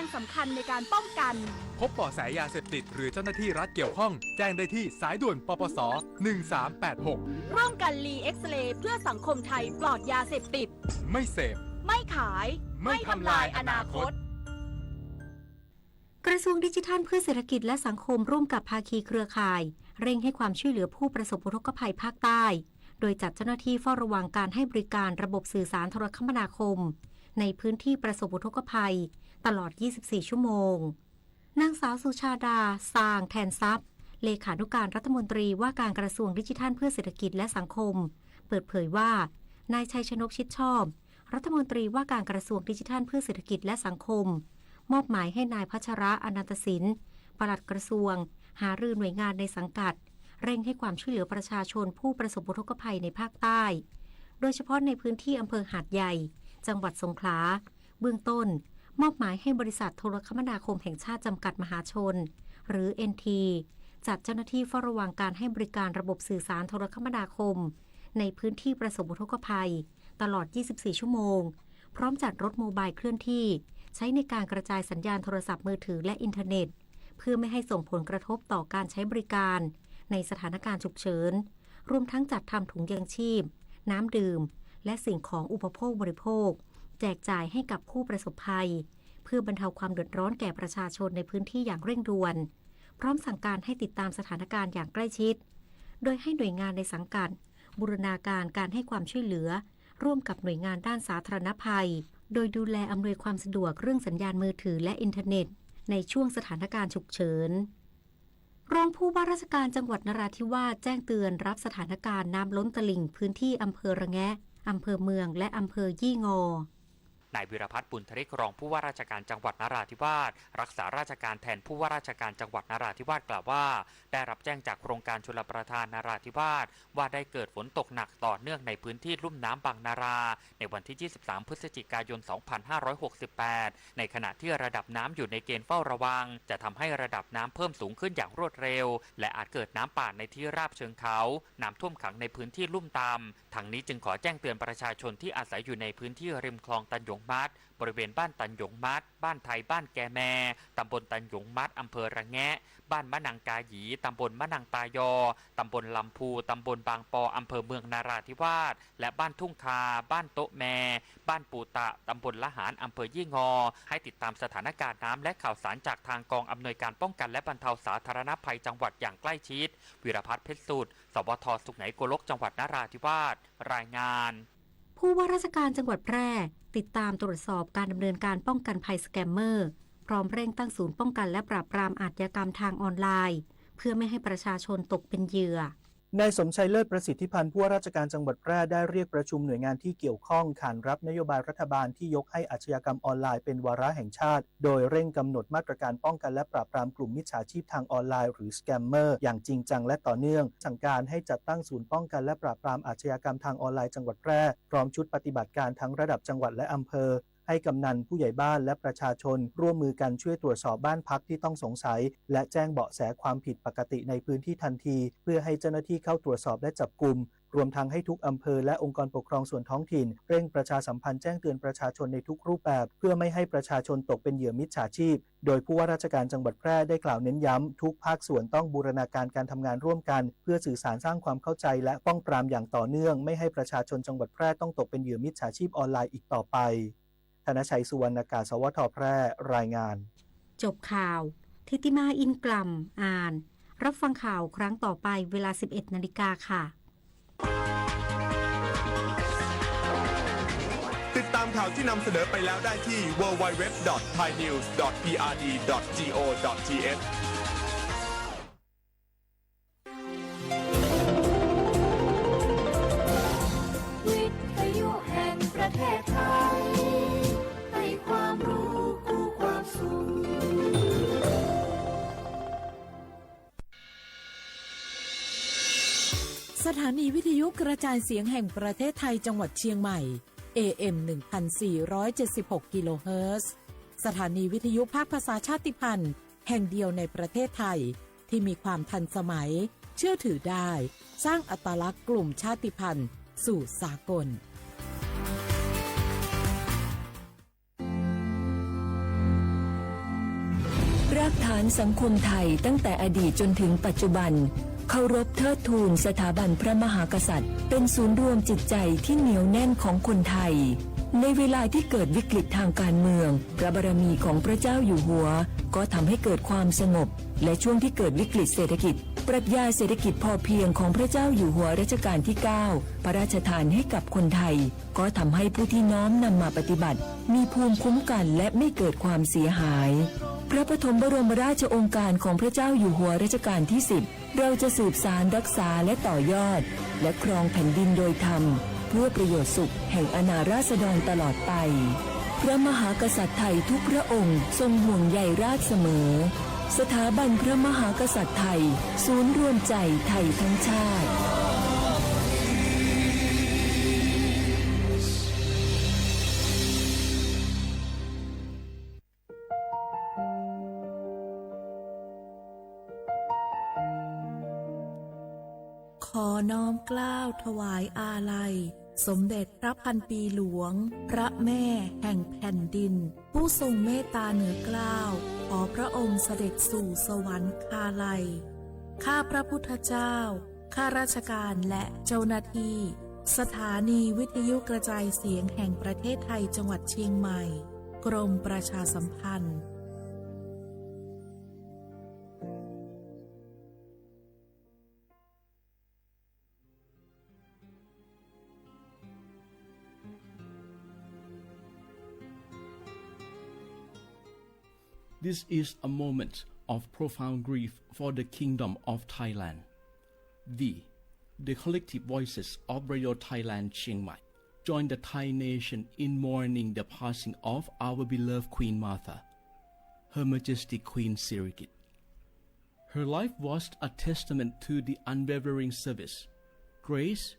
งสำคัญในการป้องกัน พบเบาะแสยาเสพติดหรือเจ้าหน้าที่รัฐเกี่ยวข้องแจ้งได้ที่สายด่วนปปส1386ร่วมกันรีเอ็กซเรย์เพื่อสังคมไทยปลอดยาเสพติดไม่เสพไม่ขายไม่ทำลายอนาคตกระทรวงดิจิทัลเพื่อเศรษฐกิจและสังคมร่วมกับภาคีเครือข่ายเร่งให้ความช่วยเหลือผู้ประสบอุทกภัยภาคใต้โดยจัดเจ้าหน้าที่เฝ้าระวังการให้บริการระบบสื่อสารโทรคมนาคมในพื้นที่ประสบอุทกภัยตลอด 24 ชั่วโมงนางสาวสุชาดาสาง แทนทรัพย์เลขานุการรัฐมนตรีว่าการกระทรวงดิจิทัลเพื่อเศรษฐกิจและสังคมเปิดเผยว่านายชัยชนกชิดชอบรัฐมนตรีว่าการกระทรวงดิจิทัลเพื่อเศรษฐกิจและสังคมมอบหมายให้นายพัชระอนันตสินปลัดกระทรวงหารือหน่วยงานในสังกัดเร่งให้ความช่วยเหลือประชาชนผู้ประสบอุทกภัยในภาคใต้โดยเฉพาะในพื้นที่อำเภอหาดใหญ่จังหวัดสงขลาเบื้องต้นมอบหมายให้บริษัทโทรคมนาคมแห่งชาติจำกัดมหาชนหรือ NT จัดเจ้าหน้าที่เฝ้าระวังการให้บริการระบบสื่อสารโทรคมนาคมในพื้นที่ประสบอุทกภัยตลอด 24 ชั่วโมงพร้อมจัดรถโมบายเคลื่อนที่ใช้ในการกระจายสัญญาณโทรศัพท์มือถือและอินเทอร์เน็ตเพื่อไม่ให้ส่งผลกระทบต่อการใช้บริการในสถานการณ์ฉุกเฉินรวมทั้งจัดทำถุงยางชีพน้ำดื่มและสิ่งของอุปโภคบริโภคแจกจ่ายให้กับผู้ประสบภัยเพื่อบรรเทาความเดือดร้อนแก่ประชาชนในพื้นที่อย่างเร่งด่วนพร้อมสั่งการให้ติดตามสถานการณ์อย่างใกล้ชิดโดยให้หน่วยงานในสังกัดบูรณาการการให้ความช่วยเหลือร่วมกับหน่วยงานด้านสาธารณภัยโดยดูแลอำนวยความสะดวกเรื่องสัญญาณมือถือและอินเทอร์เน็ตในช่วงสถานการณ์ฉุกเฉินรองผู้ว่าราชการจังหวัดนราธิวาสแจ้งเตือนรับสถานการณ์น้ำล้นตลิ่งพื้นที่อำเภอระแงะอำเภอเมืองและอำเภอยี่งอนายวิรพัฒน์บุญธริกรองผู้ว่าราชการจังหวัดนราธิวาสรักษาราชการแทนผู้ว่าราชการจังหวัดนราธิวาสกล่าวว่าได้รับแจ้งจากโครงการชลประทานนราธิวาสว่าได้เกิดฝนตกหนักต่อเนื่องในพื้นที่ลุ่มน้ำบางนาราในวันที่ 23 พฤศจิกายน 2568 ในขณะที่ระดับน้ำอยู่ในเกณฑ์เฝ้าระวังจะทำให้ระดับน้ำเพิ่มสูงขึ้นอย่างรวดเร็วและอาจเกิดน้ำป่าในที่ราบเชิงเขาน้ำท่วมขังในพื้นที่ลุ่มต่ำทางนี้จึงขอแจ้งเตือนประชาชนที่อาศัยอยู่ในพื้นที่ริมคลองตันหยงมัดบริเวณบ้านตันหยงมัดบ้านไทยบ้านแกแมตำบลตันหยงมัดอำเภอระแงะบ้านมะนังกาหยีตำบลมะนังตายอตำบลลำพูตำบลบางปออำเภอเมืองนาราธิวาสและบ้านทุ่งคาบ้านโต๊ะแมบ้านปูตะตำบลละหารอำเภอยี่งอให้ติดตามสถานการณ์น้ำและข่าวสารจากทางกองอำนวยการป้องกันและบรรเทาสาธารณภัยจังหวัดอย่างใกล้ชิดวิรพัฒน์เพชรสุดสวท.สุขไหนโกลกจังหวัดนราธิวาสรายงานผู้ว่าราชการจังหวัดแพร่ติดตามตรวจสอบการดำเนินการป้องกันภัยสแกมเมอร์พร้อมเร่งตั้งศูนย์ป้องกันและปราบปรามอาชญากรรมทางออนไลน์เพื่อไม่ให้ประชาชนตกเป็นเหยื่อนายสมชัยเลิศประสิทธิพันธ์ผู้ว่าราชการจังหวัดแพร่ได้เรียกประชุมหน่วยงานที่เกี่ยวข้องขานรับนโยบายรัฐบาลที่ยกให้อาชญากรรมออนไลน์เป็นวาระแห่งชาติโดยเร่งกำหนดมาตรการป้องกันและปราบปรามกลุ่มมิจฉาชีพทางออนไลน์หรือสแกมเมอร์อย่างจริงจังและต่อเนื่องสั่งการให้จัดตั้งศูนย์ป้องกันและปราบปรามอาชญากรรมทางออนไลน์จังหวัดแพร่พร้อมชุดปฏิบัติการทั้งระดับจังหวัดและอำเภอให้กำนันผู้ใหญ่บ้านและประชาชนร่วมมือกันช่วยตรวจสอบบ้านพักที่ต้องสงสัยและแจ้งเบาะแสความผิดปกติในพื้นที่ทันทีเพื่อให้เจ้าหน้าที่เข้าตรวจสอบและจับกุมรวมทั้งให้ทุกอำเภอและองค์กรปกครองส่วนท้องถิ่นเร่งประชาสัมพันธ์แจ้งเตือนประชาชนในทุกรูปแบบเพื่อไม่ให้ประชาชนตกเป็นเหยื่อมิจฉาชีพโดยผู้ว่าราชการจังหวัดแพร่ได้กล่าวเน้นย้ำทุกภาคส่วนต้องบูรณาการการทำงานร่วมกันเพื่อสื่อสารสร้างความเข้าใจและป้องปรามอย่างต่อเนื่องไม่ให้ประชาชนจังหวัดแพร่ต้องตกเป็นเหยื่อมิจฉาชีพออนไลน์อีกต่อไปธนชัยสุวรรณกาศสวท.แพร่รายงานจบข่าวทิติมาอินกล่ำอ่านรับฟังข่าวครั้งต่อไปเวลา 11 นาฬิกาค่ะติดตามข่าวที่นำเสนอไปแล้วได้ที่ www.thainews.prd.go.thวิทยุแห่งประเทศไทยให้ความรู้คู่ความสุขสถานีวิทยุกระจายเสียงแห่งประเทศไทยจังหวัดเชียงใหม่ AM 1476 กิโลเฮิรตซ์สถานีวิทยุภาคภาษาชาติพันธุ์แห่งเดียวในประเทศไทยที่มีความทันสมัยเชื่อถือได้สร้างอัตลักษณ์กลุ่มชาติพันธุ์สู่สากล รากฐานสังคมไทยตั้งแต่อดีตจนถึงปัจจุบันเคารพเทิดทูนสถาบันพระมหากษัตริย์เป็นศูนย์รวมจิตใจที่เหนียวแน่นของคนไทยในเวลาที่เกิดวิกฤตทางการเมืองพระบารมีของพระเจ้าอยู่หัวก็ทำให้เกิดความสงบและช่วงที่เกิดวิกฤตเศรษฐกิจปรัชญาเศรษฐกิจพอเพียงของพระเจ้าอยู่หัวรัชกาลที่ 9 พระราชทานให้กับคนไทยก็ทำให้ผู้ที่น้อมนำมาปฏิบัติมีภูมิคุ้มกันและไม่เกิดความเสียหายพระปฐมบรมราชโองการของพระเจ้าอยู่หัวรัชกาลที่ 10เราจะสืบสานรักษาและต่อยอดและครองแผ่นดินโดยธรรมเพื่อประโยชน์สุขแห่งอาณาราษฎรตลอดไปพระมหากษัตริย์ไทยทุกพระองค์ทรงห่วงใยราษฎร์เสมอสถาบันพระมหากษัตริย์ไทยศูนย์รวมใจไทยทั้งชาติขอน้อมเกล้าถวายอาลัยสมเด็จพระพันปีหลวงพระแม่แห่งแผ่นดินผู้ทรงเมตตาเหนือเกล้าขอพระองค์เสด็จสู่สวรรคาลัยข้าพระพุทธเจ้าข้าราชการและเจ้าหน้าที่สถานีวิทยุกระจายเสียงแห่งประเทศไทยจังหวัดเชียงใหม่กรมประชาสัมพันธ์This is a moment of profound grief for the Kingdom of Thailand. We, the collective voices of Radio Thailand Chiang Mai, join the Thai nation in mourning the passing of our beloved Queen Martha, Her Majesty Queen Sirikit. Her life was a testament to the unwavering service, grace,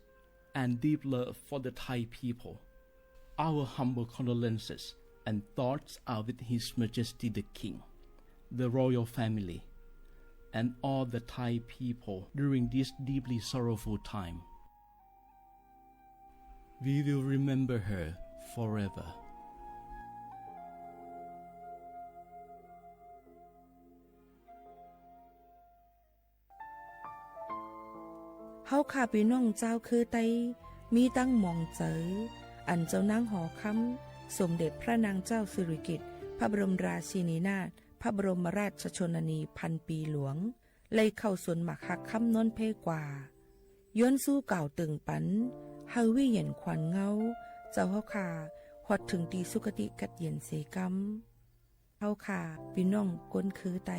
and deep love for the Thai people. Our humble condolences and thoughts are with His Majesty the King, the royal family, and all the Thai people during this deeply sorrowful time. We will remember her forever. เฮาข้าพี่น้องเจ้าคือไตมีตั้งหม่องเจออันเจ้านางหอคำสมเด็จพระนางเจ้าสิริกิติ์พระบรมราชินีนาถพระบรมราชชนนีพันปีหลวงเลยเข้าสวนหมักหักคำนนเพกว่าย้อนสู้เก่าตึงปันเฮาวิเย็นขวัญเงาเจ้าเฮาขาฮอดถึงตีสุคติกัดเย็นเสกำเฮาขาพี่น้องก้นคือไต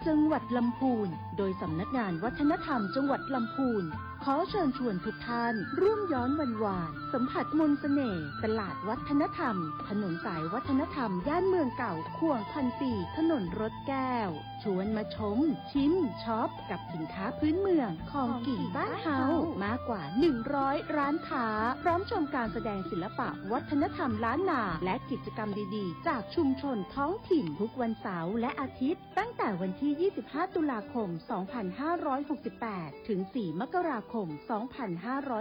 จังหวัดลำพูนโดยสำนักงานวัฒนธรรมจังหวัดลำพูนขอเชิญชวนทุกท่านร่วมย้อนวันวานสัมผัสมนต์เสน่ห์ตลาดวัฒนธรรมถนนสายวัฒนธรรมย่านเมืองเก่าข่วงพันปีถนนรถแก้วชวนมาชมชิมช็อปกับสินค้าพื้นเมืองของกิ่งบ้านเฮามากกว่า100ร้านค้าพร้อมชมการแสดงศิลปะวัฒนธรรมล้านนาและกิจกรรมดีๆจากชุมชนท้องถิ่นทุกวันเสาร์และอาทิตย์ตั้งแต่วันที่25ตุลาคม2568ถึง4มกราคม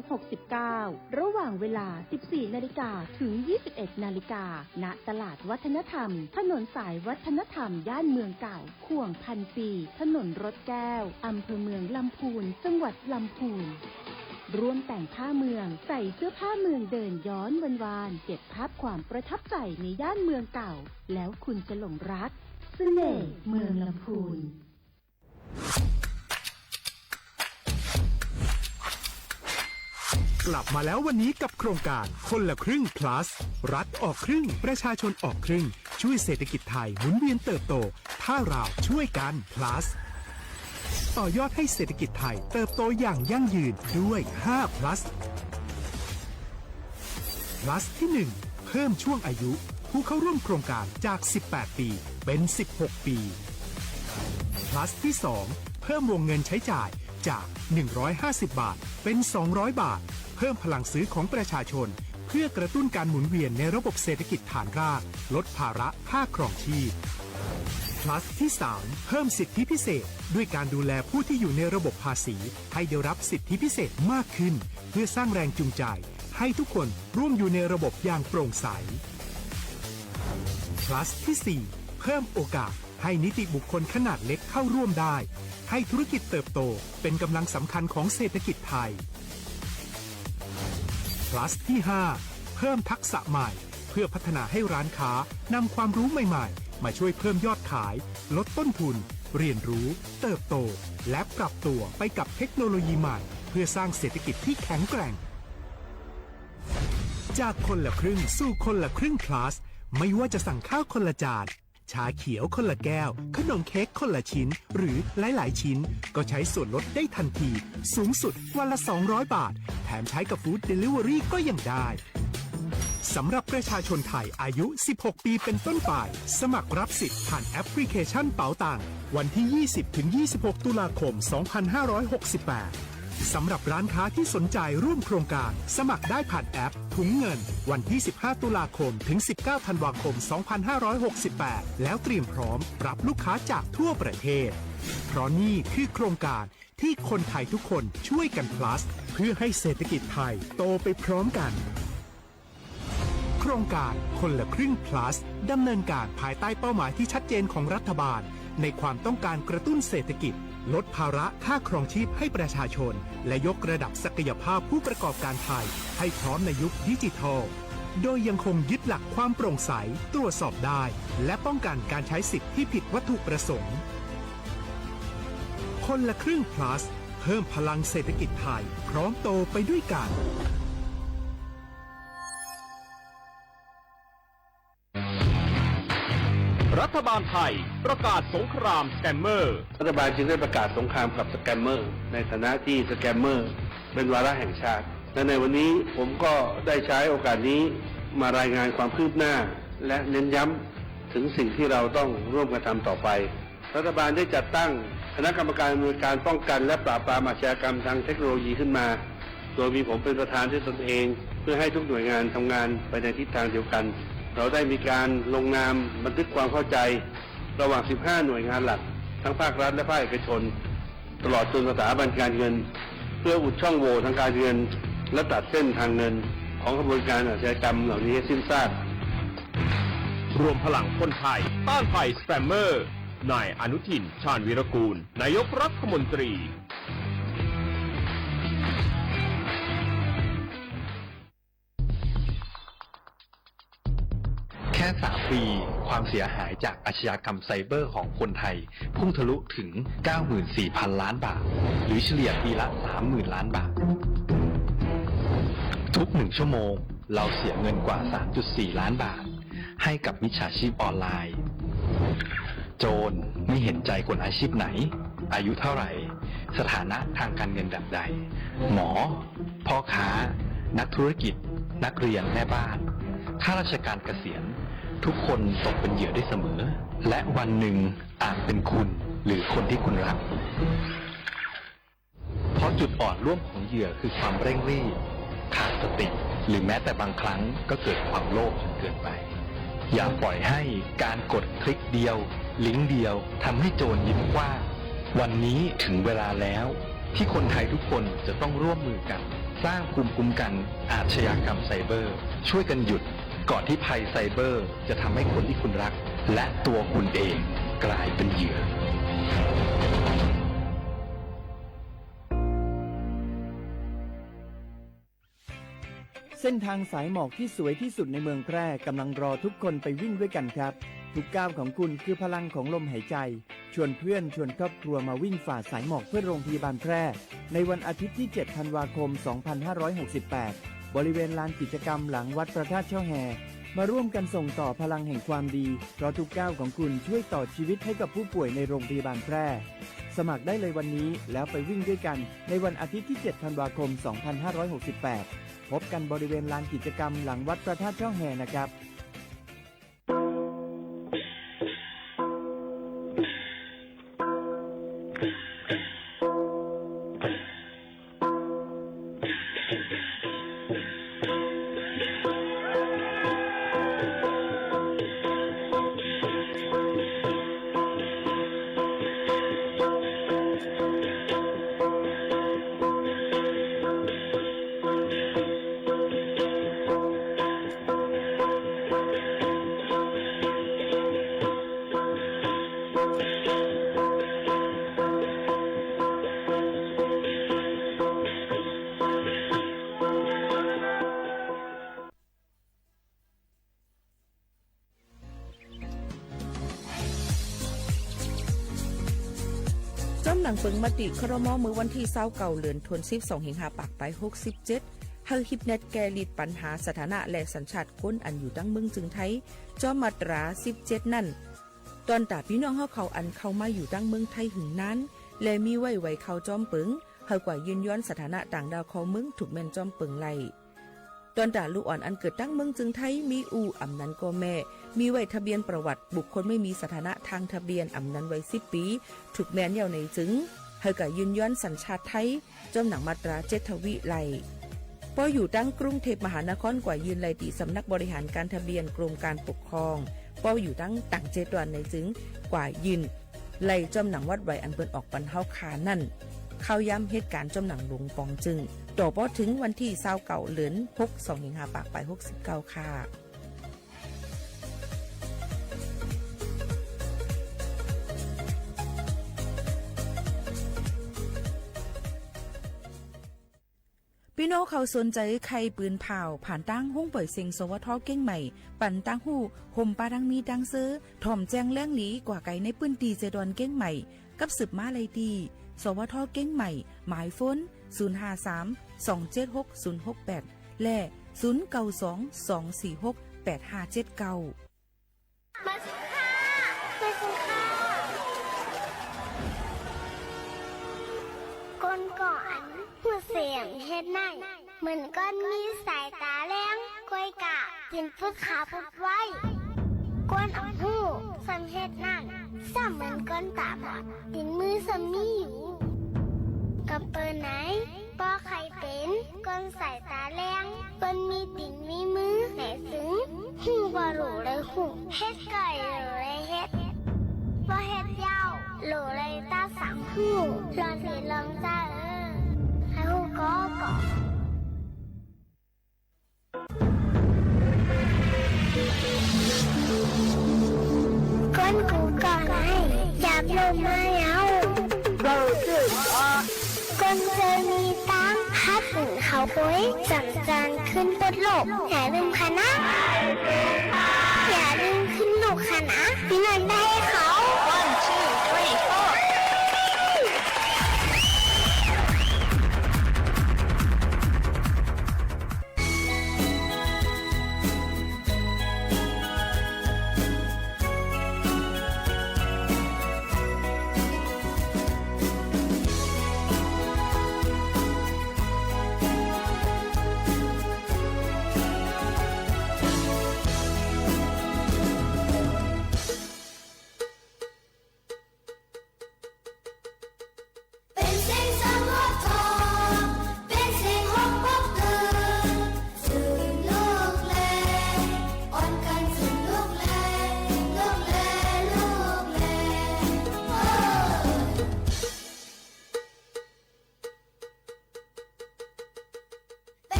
2569ระหว่างเวลา 14 นาฬิกาถึง 21 นาฬิกาณตลาดวัฒนธรรมถนนสายวัฒนธรรมย่านเมืองเก่าข่วงพันปีถนนรถแก้วอำเภอเมืองลำพูนจังหวัดลำพูนร่วมแต่งผ้าเมืองใส่เสื้อผ้าเมืองเดินย้อนวันวานเก็บภาพความประทับใจในย่านเมืองเก่าแล้วคุณจะหลงรักเสน่ห์เมืองลำพูนกลับมาแล้ววันนี้กับโครงการคนละครึ่ง plus รัฐออกครึ่งประชาชนออกครึ่งช่วยเศรษฐกิจไทยหมุนเวียนเติบโตถ้าเราช่วยกัน plus ต่อยอดให้เศรษฐกิจไทยเติบโตอย่างยั่งยืนด้วย5 plus plus ที่1เพิ่มช่วงอายุผู้เข้าร่วมโครงการจาก18ปีเป็น16ปี plus ที่2เพิ่มวงเงินใช้จ่ายจาก150 บาทเป็น200 บาทเพิ่มพลังซื้อของประชาชนเพื่อกระตุ้นการหมุนเวียนในระบบเศรษฐกิจฐานรากลดภาระค่าครองชีพ plus ที่ 3 เพิ่มสิทธิพิเศษด้วยการดูแลผู้ที่อยู่ในระบบภาษีให้ได้รับสิทธิพิเศษมากขึ้นเพื่อสร้างแรงจูงใจให้ทุกคนร่วมอยู่ในระบบอย่างโปร่งใส plus ที่ 4 เพิ่มโอกาสให้นิติบุคคลขนาดเล็กเข้าร่วมได้ให้ธุรกิจเติบโตเป็นกำลังสำคัญของเศรษฐกิจไทย plus ที่ 5 เพิ่มทักษะใหม่เพื่อพัฒนาให้ร้านค้านำความรู้ใหม่ๆมาช่วยเพิ่มยอดขายลดต้นทุนเรียนรู้เติบโตและปรับตัวไปกับเทคโนโลยีใหม่เพื่อสร้างเศรษฐกิจที่แข็งแกร่งจากคนละครึ่งสู่คนละครึ่ง plus ไม่ว่าจะสั่งข้าวคนละจานชาเขียวคนละแก้วขนมเค้กคนละชิ้นหรือหลายๆชิ้นก็ใช้ส่วนลดได้ทันทีสูงสุดวันละ200 บาทแถมใช้กับฟู้ดเดลิเวอรี่ก็ยังได้สำหรับประชาชนไทยอายุ16 ปีเป็นต้นไปสมัครรับสิทธิ์ผ่านแอปพลิเคชันเป๋าตังวันที่ 20-26 ตุลาคม 2568 สำหรับร้านค้าที่สนใจร่วมโครงการสมัครได้ผ่านแอปถุงเงินวันที่ 15 ตุลาคมถึง 19 ธันวาคม 2568 แล้วเตรียมพร้อมรับลูกค้าจากทั่วประเทศเพราะนี่คือโครงการที่คนไทยทุกคนช่วยกัน plus เพื่อให้เศรษฐกิจไทยโตไปพร้อมกันโครงการคนละครึ่ง plus ดำเนินการภายใต้เป้าหมายที่ชัดเจนของรัฐบาลในความต้องการกระตุ้นเศรษฐกิจลดภาระค่าครองชีพให้ประชาชนและยกระดับศักยภาพผู้ประกอบการไทยให้พร้อมในยุคดิจิทัลโดยยังคงยึดหลักความโปร่งใสตรวจสอบได้และป้องกันการใช้สิทธิที่ผิดวัตถุประสงค์คนละครึ่ง plus เพิ่มพลังเศรษฐกิจไทยพร้อมโตไปด้วยกันรัฐบาลไทยประกาศสงครามสแกมเมอร์รัฐบาลจึงได้ประกาศสงครามกับสแกมเมอร์ในฐานะที่สแกมเมอร์เป็นวาระแห่งชาติและในวันนี้ผมก็ได้ใช้โอกาสนี้มารายงานความคืบหน้าและเน้นย้ำถึงสิ่งที่เราต้องร่วมกันทำต่อไปรัฐบาลได้จัดตั้งคณะกรรมการดำเนินการป้องกันและปราบปรามอาชญากรรมทางเทคโนโลยีขึ้นมาโดยมีผมเป็นประธานด้วยตนเองเพื่อให้ทุกหน่วยงานทำงานไปในทิศทางเดียวกันเราได้มีการลงนามบันทึกความเข้าใจระหว่าง 15 หน่วยงานหลักทั้งภาครัฐและภาคเอกชนตลอดจนสถาบันการเงินเพื่ออุดช่องโหว่ทางการเงินและตัดเส้นทางเงินของกระบวนการอาชญากรรมเหล่านี้ให้สิ้นซากรวมพลังคนไทยต้านภัยสแกมเมอร์นายอนุทิน ชาญวีรกูลนายกรัฐมนตรีแค่3 ปีความเสียหายจากอาชญากรรมไซเบอร์ของคนไทยพุ่งทะลุถึง 94,000 ล้านบาทหรือเฉลี่ยปีละ 30,000 ล้านบาททุก1 ชั่วโมงเราเสียเงินกว่า 3.4 ล้านบาทให้กับมิจฉาชีพออนไลน์โจรไม่เห็นใจคนอาชีพไหนอายุเท่าไหร่สถานะทางการเงินแบบใดหมอพ่อค้านักธุรกิจนักเรียนแม่บ้านข้าราชการเกษียณทุกคนตกเป็นเหยื่อได้เสมอและวันหนึ่งอาจเป็นคุณหรือคนที่คุณรักเพราะจุดอ่อนร่วมของเหยื่อคือความเร่งรีบขาดสติหรือแม้แต่บางครั้งก็เกิดความโลภจนเกินไปอย่าปล่อยให้การกดคลิกเดียวลิงก์เดียวทำให้โจรยิ้มกว้างวันนี้ถึงเวลาแล้วที่คนไทยทุกคนจะต้องร่วมมือกันสร้างภูมิคุ้มกันอาชญากรรมไซเบอร์ช่วยกันหยุดก่อนที่ภัยไซเบอร์จะทำให้คนที่คุณรักและตัวคุณเองกลายเป็นเหยื่อเส้นทางสายหมอกที่สวยที่สุดในเมืองแพร่กำลังรอทุกคนไปวิ่งด้วยกันครับทุกก้าวของคุณคือพลังของลมหายใจชวนเพื่อนชวนครอบครัวมาวิ่งฝ่าสายหมอกเพื่อโรงพยาบาลแพร่ในวันอาทิตย์ที่ 7 ธันวาคม 2568 บริเวณลานกิจกรรมหลังวัดพระธาตุช่อแฮมาร่วมกันส่งต่อพลังแห่งความดีเพราะทุกก้าวของคุณช่วยต่อชีวิตให้กับผู้ป่วยในโรงพยาบาลแพร่สมัครได้เลยวันนี้แล้วไปวิ่งด้วยกันในวันอาทิตย์ที่ 7 ธันวาคม 2568 พบกันบริเวณลานกิจกรรมหลังวัดพระธาตุช่อแฮนะครับ จอมหนังเปิงมติครม.มือวันที่29เดือนธันวาคม25ปากไป67เฮาฮิปเน็ตแกลิดปัญหาสถานะและสัญชาติคนอันอยู่ดังเมืองจึงไทยจอมมาตรา17นั่นตอนตาพี่น้องเฮาเขาอันเข้ามาอยู่ดังเมืองไทยหึงนั้นและมีไว้เข้าจอมเปิงเฮากว่ายืนย้อนสถานะต่างดาวเขาเมืองถูกแม่นจอมเปิงไล่ตอนตาลูกอ่อนอันเกิดตั้งเมืองจึงไทยมีอำนั้นก็แม่มีไว้ทะเบียนประวัติบุคคลไม่มีสถานะทางทะเบียนอำนั้นไว้10ปีถูกแม่นยาวในจึงเฮากว่ายืนย้อนสัญชาติไทยจอมหนังมาตรา7ทวีไล่พออยู่ตั้งกรุงเทพมหานครกว่ายืนไล่ตีสำนักบริหารการทะเบียนกรมการปกครองพออยู่ตั้งต่าง7วันในจึงกว่ายืนไล่จอมหนังวัดไว้อันเปิ้นออกปันเฮาขานั่นเข้าย้ำเหตุการณ์จอมหนังหลวงปองจึงต่อพอถึงวันที่29เดือน6 25ปากไป69ค่ะพี่น้องเขาสนใจใครปืนเผาผ่านตั้งห้องปล่อยเสียงสวทเก้งใหม่ปั่นตั้งหูห่มปาดังมีดังซื้อถ่อมแจ้งแล้งหลีกว่าไก่ในปืนตีเจดอนเก้งใหม่กับสืบมาเลยดีสวทเก้งใหม่หมายฝน053-276-068และ0922468579มาสิค่ะมาสิค่ะก้นก่อนหัวเสียงเฮ็ดนั่นเหมือนก้อนมีสายตาแรงก้อยกะเป็นพุทธขาพุทธไว้ก้นอ่อนหูสัมเฮ็ดนั่นซ้ำเหมือนก้นตาบอดตินมือสัมมีอยู่กับเปิดไหนป้อใครเป็นก้นสายตาแรงก้นมีติ่นมีมือแหนซึ้งหูบ่รู้เลยหูเฮ็ดไก่หรือเลยเฮ็ดบ่เฮ็ดยาวหรือเลยตาสังหูลองสิลองจ้าให้หูก็ก่อก้นกูก่อนไงอยากลงมาเอาเราคือก้นเจอมีตั้งฮัดถึงเขาโวยสั่งจานขึ้นบนโลกอย่าลืมคณะอย่าลืมขึ้นโลกคณะพี่นันได้เขา1 2 3 4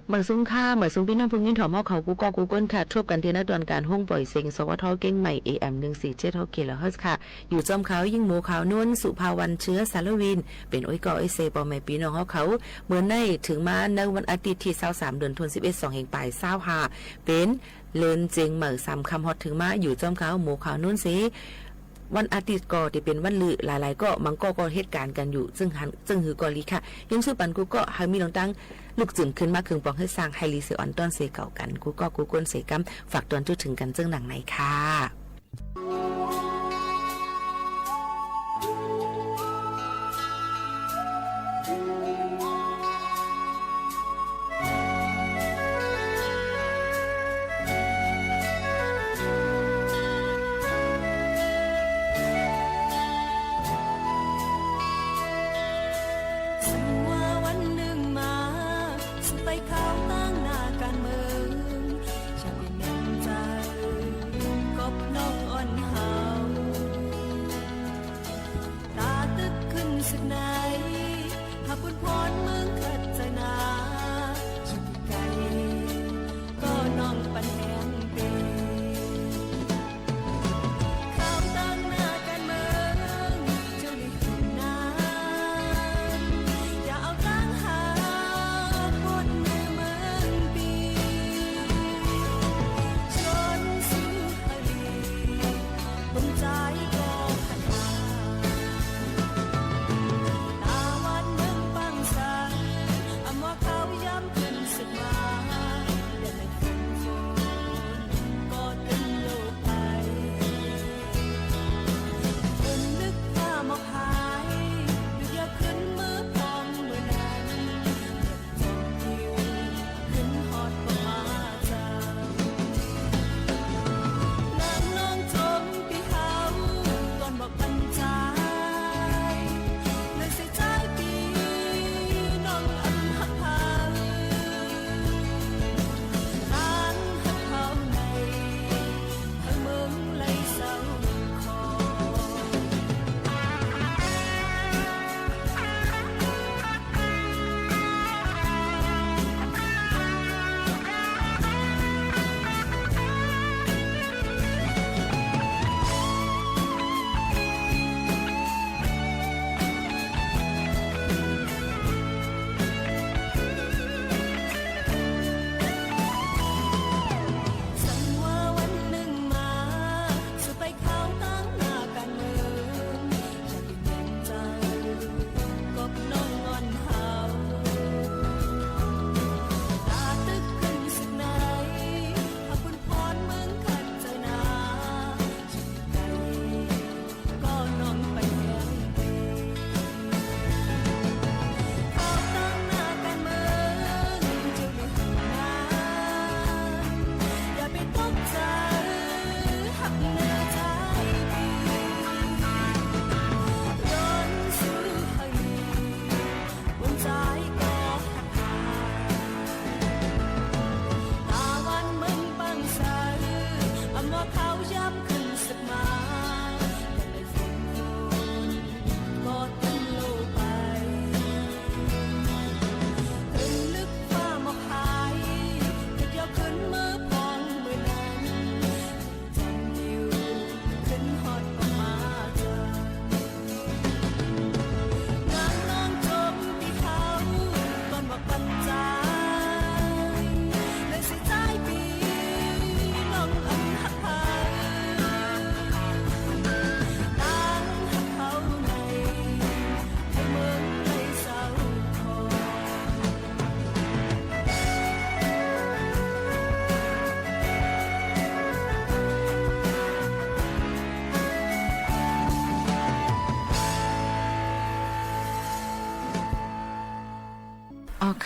เหมือนซุ้งค่าเหมือนซุ้งพี่น้องพึ่งยินถอมอเขากูก็กูก้นค่ะทบกันที่นักดวนการห้องปล่อยเสียงสวทเก้งใหม่ AM 147กิโลเฮิรตซ์ค่ะอยู่จอมเขายิ่งหมูขาวนวลสุภาวันเชื้อสารวินเป็นอ้อยก่อไอเซปอแม่ปีน้องเขาเหมือนในถึงมาในวันอาทิตย์ที่23เดือนธันวาคม2แห่งปลาย25เป็นเลินเจงเหมือ3คำฮอดถึงมาอยู่จอมเขาหมูขาวนวลสิวันอาทิตย์ก็ที่เป็นวันลือหลายๆก็มันก็เหตุการณ์กันอยู่ซึ่งหือกอลีค่ะยังชื่อปันกูก็ให้มีน้องตั้งลูกจึงขึ้นมาคึงปองให้สร้างไฮรีเซออนต้นเสเก่ากันกูก็กูก้นเสกัมฝากตอนจุดถึงกันจึงหนังไหนค่ะก็เพราะ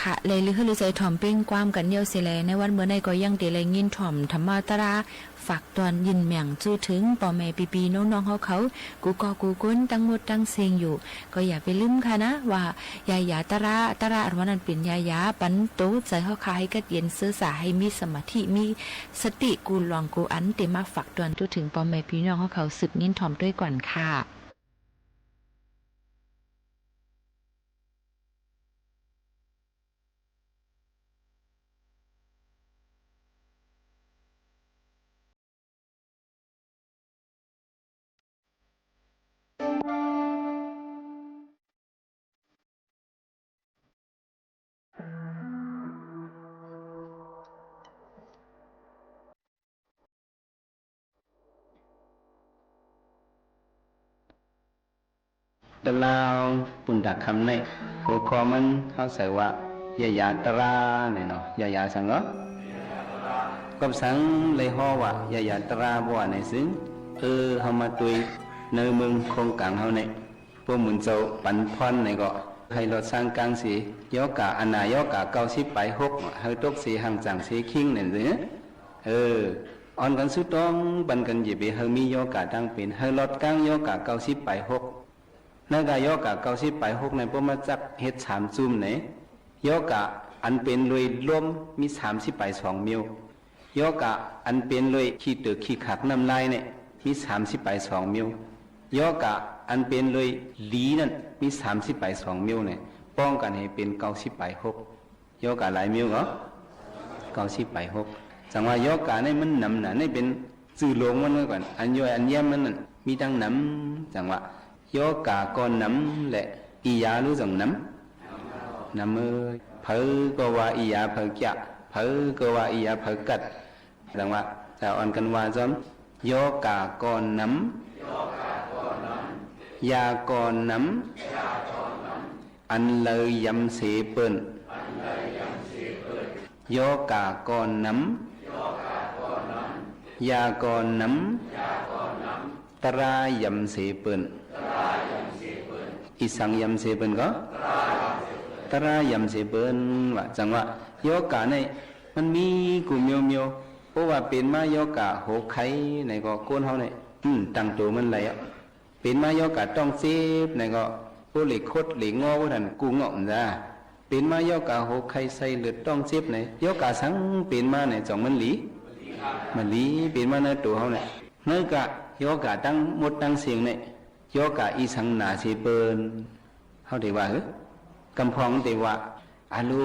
ค่ะเลยหรือใจถ่อมเป้งความกันเดียวเสียแลในวันเมื่อในก็ยังเดเลยยินถ่อมธรรมะตราฝากตอนยินแม่งจื้อถึงป่อแม่ปีๆน้องๆเขากูก็กูก้นตั้งหมดตั้งเสียงอยู่ก็อย่าไปลืมค่ะนะว่ายายาตราอันว่านั้นเป็นยาปันโตใจเขาคาให้กัดเย็นซื่อสาให้มีสมาธิมีสติกูลองกูอันเตมาฝากตอนจนถึงป่อแม่พี่น้องเขาสืบยินถ่อมด้วยก่อนค่ะตะลาวปุ่นดักคำในหัวคอมันเขาใส่ว่ายาตราเนี่ยเนาะยาสังก็สังเลยห่อว่ายาตราบ่ว่าในซึ้งเฮามาตุยในเมืองโครงกลางเฮาเนี่ยพวกหมุนเจ้าปันพรในก็ให้รถสร้างกลางสียอกะอนายอกะ90ไป6เฮาตกสีห่างจังสีคิงเนี่ยสิอ่อนกันสุดต้องบันกันหยิบเฮามียอกะดังเป็นเฮารถกลางยอกะ90ไป6นากายกะ90ไป6ในพวกมาจักเฮ็ด3จุ่มไหนยกะอันเป็นรวยร่วมมี30ไป2มิลยกะอันเป็นรวยขี้ตึกขี้ขักน้ำลายเนี่ยมี30ไป2มิลยกะอันเป็นรวยหลีนั่นมี30ไป2มิลเนี่ยป้องกันให้เป็น90ไป6ยกะหลายมิลเหรอ90ไป6จังว่ายกะนี่มันนำน่ะนี่เป็นสื่อหลงมันไว้ก่อนอันย่อยอันแย้มมันนั่นมีตั้งนำจังว่ายกะก็นำแหละอียารู้จังนำเผอก็ว่าอียาเผอแกะเผอก็ว่าอียาเผอกัดจังว่าจะอ่อนกันว่าจอมยกะก็นำยาก็นำอันเลยยำเสเปิ้นยกะก็นำยาก็นำตรายำเสเปิ้นอีสังยำเสเปิ้นก็ตรายำเสเปิ้นว่าจังว่าโยกะในมันมีกูเมียวเพราะว่าเป็นมาโยกะโหไข่ในก็โกนเฮาเนี่ยตั้งตัวมันไหลอ่ะเป็นมาโยกะต้องเซฟในก็ผู้เหล็กคดเหล็กงอว่านั่นกูงอกจ้าเป็นมาโยกะโหไข่ใส่เลือดต้องเซฟในโยกะสังเป็นมาในจ่องมันหลีเป็นมาในตัวเฮาเนี่ยเนื้อกะโยกะตั้งหมดตั้งเสียงเนี่ยโยกะอีสังหนาเสเปิ้นเฮาได้ว่าเฮ้กำพองแต่ว่าอาลู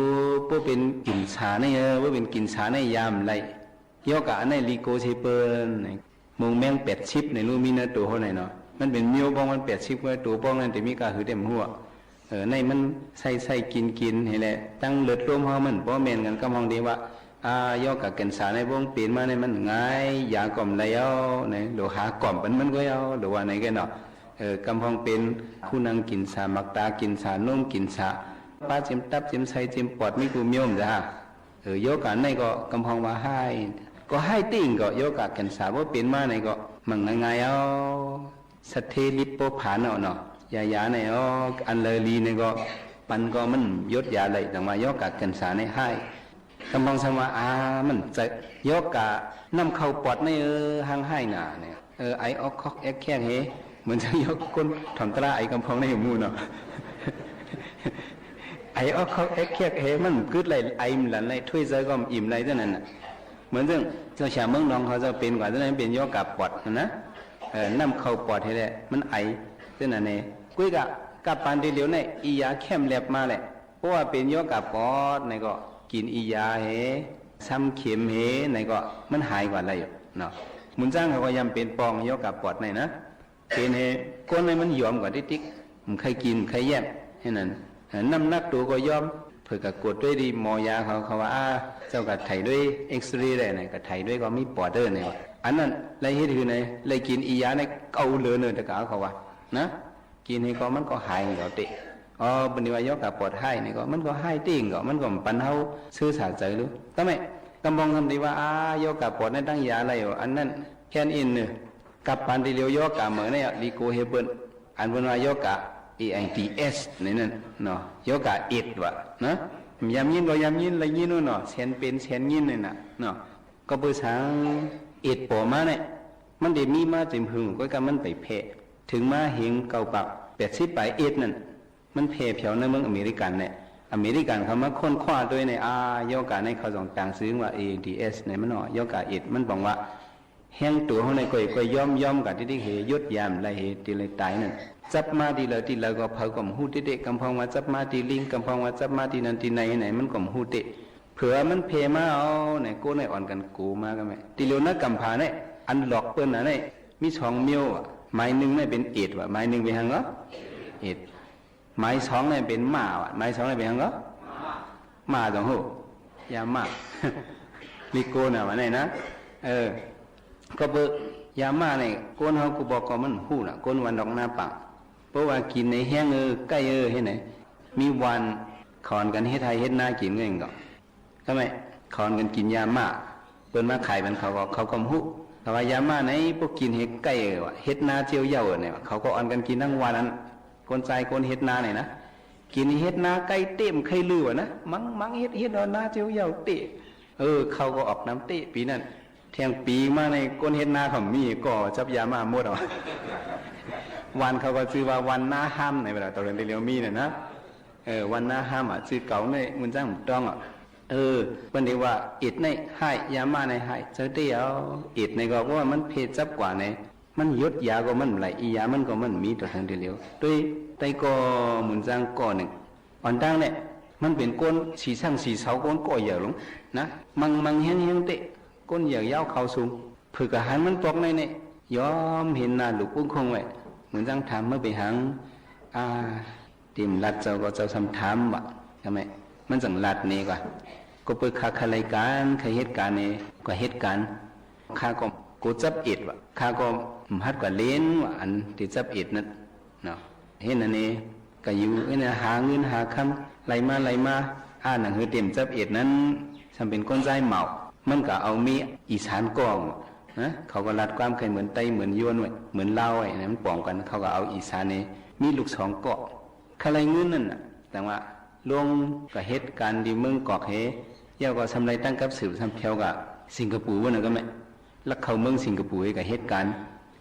พวกเป็นกินชาในว่าเป็นกินชาในยามไรยอกะในลีโกเชเปิลมงแมง80ในรูมีเนื้อตัวเท่าไหร่เนาะมันเป็นมิวบ้องมัน80ก็ตัวบ้องนั่นแต่มีกาหือเต็มหัวในมันใส่กินเห็นแหละตั้งเลือดร่วมเฮามันบ่แม่นกันกำพองดีว่ายอกะกันชาในบ้องเปลี่ยนมาในมันง่ายยากล่อมแล้วในโลหะกล่อมมันก็เอาหรือว่าไหนกันเนาะกำพองเป็นผู้นางกินชามักตากินชานุ่มกินชาป้าเจ็มตับเจ็มไส้เจ็มปอดไม่กูมิโยมจ้าโยกะในก็กำพองว่าให้ติ่งก็โยกะกันชาว่าเป็นมาในก็มั่งง่ายเอาสเทลิปโปผานเอาเนาะยาในอันเลยลีในก็ปันก็มันยศยาเลยแต่ว่าโยกะกันชาในให้กำพองสมามันจะโยกะน้ำเข้าปอดในห้างให้หนาเนี่ยไอออกคอกแอกแข้งเฮเหมือนจะยกก้นถอนตราไอกำพองในหูเนาะไอออกเขาเอ็กเคียกเฮมันกึดไหลไอมันหลันไหลถ้วยใจก็อิ่มไหลเท่านั้นน่ะเหมือนเรื่องเจ้าชาเมืองน้องเขาจะเป็นกว่าเท่านั้นเป็นโยกะปอดนะน้ำเข้าปอดให้แหละมันไอเท่านั้นเองกุ้ยกับปานเดียวในอียาเข้มแลบมาแหละเพราะว่าเป็นโยกะปอดในก็กินอียาเฮซ้ำเข็มเฮในก็มันหายกว่าอะไรเนาะมุนจ้างเขาก็ยำเป็นปองโยกะปอดในนะเป็นเฮก้นในมันยอมกว่าติ๊กมันใครกินใครแย่ให้นั้นน้ำหนักตัวก็ยอมเผื่อกับกดด้วยดีหมอยาเขาว่าเจ้ากับไถด้วยเอ็กซเรย์ได้ไหนกับไถด้วยก็มีปอดเดอร์ไหนวะอันนั้นไรเฮ็ดคือไหนไรกินอียาในเกาเลือเนื้อตะกาเขาว่านะกินให้ก็มันก็หายเหรอติปฏิวัติยกกับปอดให้นี่ก็มันก็ให้ติ่งก็มันก็ปันเฮาซื้อสาใจรู้ก็ไม่กำบองทำดีว่ายกกับปอดในตั้งยาอะไรอันนั้นแค่อินเนื้อกับปันที่เลี้ยวยกกับเหมือนเนี่ยลีโกเฮเปิลอันเป็นว่ายกกับAIDS นี่นั่นเนาะโยกะเอ็ดวะนะ ยามยินก็ยามยินอะไรยินนู่นเนาะแสนเป็นแสนยินเลยน่ะเนาะก็เปิดสางเอ็ดปอมาเนี่ยมันได้มีมาจิมหึงก็กำมันไปแพ้ถึงมาเฮงเก่าปัก80ไปเอ็ดนั่นมันแพ้เพียวในเมืองอเมริกันเนี่ยอเมริกันเขามาค้นคว้าด้วยในโยกาในเขาส่งต่างซื้อว่า AIDS เนี่ยมันเนาะโยกาเอ็ดมันบอกว่าแห้งตัวเขาในก็ย่อมกับที่เหยดยามไรเหตีไรตายนั่นจับมาดีเลยที่เราก็เผากลมหูติเด็กกำพองว่าจับมาตีลิงกำพองว่าจับมาตีนันตีไหนไหนมันกลมหูติเผื่อมันเพมาเอาไหนกูไหนอ่อนกันกูมากันไหมตีเร็วนักกำพาเนี่ยอันหลอกเปิ้ลนะเนี่ยมีช่องเมียวไม้หนึ่งเนี่ยเป็นเอ็ดว่ะไม้หนึ่งเป็นหังก็เอ็ดไม้สองเนี่ยเป็นหมาว่ะไม้สองเนี่ยเป็นหังก็หมาจังหูยาหมาลิโกน่ะวะเนี่ยนะก็เบยามาเนี่ยก้นเขากูบอกก็มันหูน่ะก้นวันดอกหน้าปังเพราะว่ากินในแห้งใกล้ให้ไหนมีวันขอนกันให้ไทยเฮ็ดหน้ากินเองก็ทำไมขอนกันกินยามาเปิ้นมาขายมันเขาก็หูแต่ว่ายามาในพวกกินเฮ็ดใกล้ว่ะเฮ็ดหน้าเจียวเย่าเนี่ยเขาก็อ่อนกันกินทั้งวันนั้นคนใจคนเฮ็ดหน้าเนี่ยนะกินเฮ็ดหน้าใกล้เต็มใครลือวะนะมังเฮ็ดหน้าเจียวเย่าเตะเขาก็ออกน้ำเตะปีนั้นเที่ยงปีมาในก้นเฮ็ดนาเขามีก็จับยามาหมดอ่ะ วันเขาก็ชื่อว่าวันหน้าห้ามในเวลาตอนเรียนเรียวมีเนี่ยนะวันหน้าห้ามอ่ะชื่อเก่าในมันจ้างต้องอ่ะวันนี้ว่าอิดในให้ยามาในให้เจอเดียวอิดในก็เพราะว่ามันเพจจับกว่าในมันยดยาก็มันไหลอียามันก็มันมีตัวทางเดียวด้วยไตก็มันจ้างก่อหนึ่งอ่อนตั้งเนี่ยมันเป็นก้นสีช่างสีเสาก้นก่อใหญ่ลงนะมังเฮี้ยงเตะก้นเหยื่อยาวเขาสูงเผื่อกระหันมันตกในเนี่ยยอมเห็นหน้าลูกอุ้งคงไว้เหมือนจังถามเมื่อไปหังติมลัดเจ้าก็เจ้าทำถามวะทำไมมันจังลัดนี่กว่าก็เปิดคารายการเคยเหตุการณ์นี่ก็เหตุการณ์ข้าก็กูจับอิดวะข้าก็ฮัดกว่าเลี้ยนวะอันที่จับอิดนั่นเนาะเห็นอันนี้ก็อยู่เนี่ยหาเงินหาคำไหลมาหนังเฮือเต็มจับอิดนั้นทำเป็นก้นใจเหมามันก็เอามีอีสานกองนะเขาก็รัดความเคยเหมือนไตเหมือนยวนไว้เหมือนเล่าไว้นะมันป้องกันเขาก็เอาอีสานนี้มีลูกสองเกาะใครเงินนั่นน่ะแต่ว่าลงกับเหตุการณ์ที่เมืองกอกเฮเย่าก็ทำไรตั้งกับสืบทำเที่ยวกับสิงคโปร์วันนั้นก็ไม่ลักเขาเมืองสิงคโปร์กับเหตุการณ์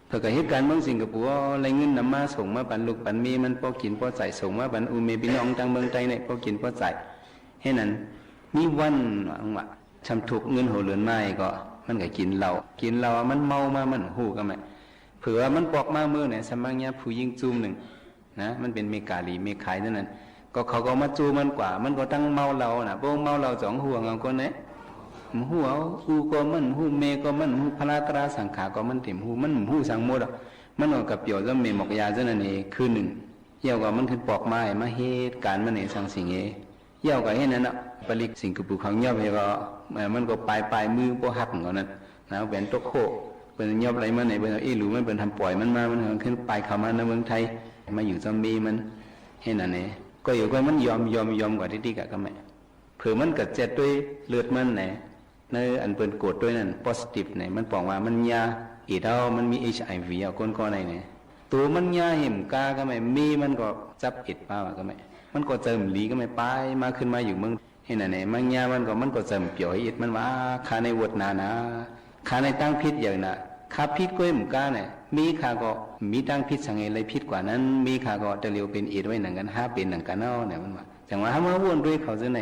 เพื่อกับเหตุการณ์เมืองสิงคโปร์อะไรเงินนำมาส่งมาปันลูกปันมีมันพอกินพอใจส่งมาปันอูเมบิน้องตั้งเมืองใจเนี่ยพอกินพอใจให้นั้นมีวันว่าทำถูกเงินหัวเรือนไม้ก็มันก็กินเหล้ามันเมามามันหูก็ไม่เผื่อมันปอกมาเมื่อเนี่ยสมังเนี้ยผู้ยิงจูมหนึ่งนะมันเป็นเมกาลีเมขายนั่นก็เขาก็มาจูมันกว่ามันก็ตั้งเมาเราน่ะพวกเมาเราสองห่วงเอาคนเนี่ยหัวหูก็มันหูเมก็มันหูพลาตราสังขาก็มันเต็มหูมันหูสังหมดอ่ะมันออกกับเปี่ยวจะเมหมกยาเจ้านั่นเองคือหนึ่งเยี่ยวก็มันขึ้นปอกไม้มาเหตุการณ์มันเนี่ยสังสิงเเยี่ยวก็เห็นนั่นอ่ะผลิตสิงคโปร์เขาเงียบไปก็มันก็ปลายมือพวกหักของนั้นนะแหวนตกโคเป็นเงียบอะไรมันไหนเป็นหรือมันเป็นทำปล่อยมันมามันขึ้นปลายเข้ามาในเมืองไทยมาอยู่จำมีมันเห็นนั่นเองก็อยู่ก็มันยอมกว่าที่กะก็ไม่เผื่อมันเกิดเจ็ดด้วยเลือดมันไหนในอันเป็นกดด้วยนั่น positive ไหนมันบอกว่ามันยาอีเท่ามันมี HIV เอาก้นก้อนไหนเนี่ยตัวมันยาเห็มกาก็ไม่มีมันก็จับอิดมาก็ไม่มันก็เจิมหลีก็ไม่ไปมาขึ้นมาอยู่เมืองเห็นไหนมันยามันก็เจิมเปี่ยวให้อิดมันว่าคาในวดนานะคาในตั้งพิษอย่างน่ะคาพิษก็เหมือนกันเนี่ยมีขาก็มีตั้งพิษสังเกตอะไรพิษกว่านั้นมีขาก็จะเลี้ยวเป็นอิดไว้หนังกัน5เป็นหนังกันเอาเนี่ยมันว่าจังว่าถ้ามาวนด้วยเขาจะไหน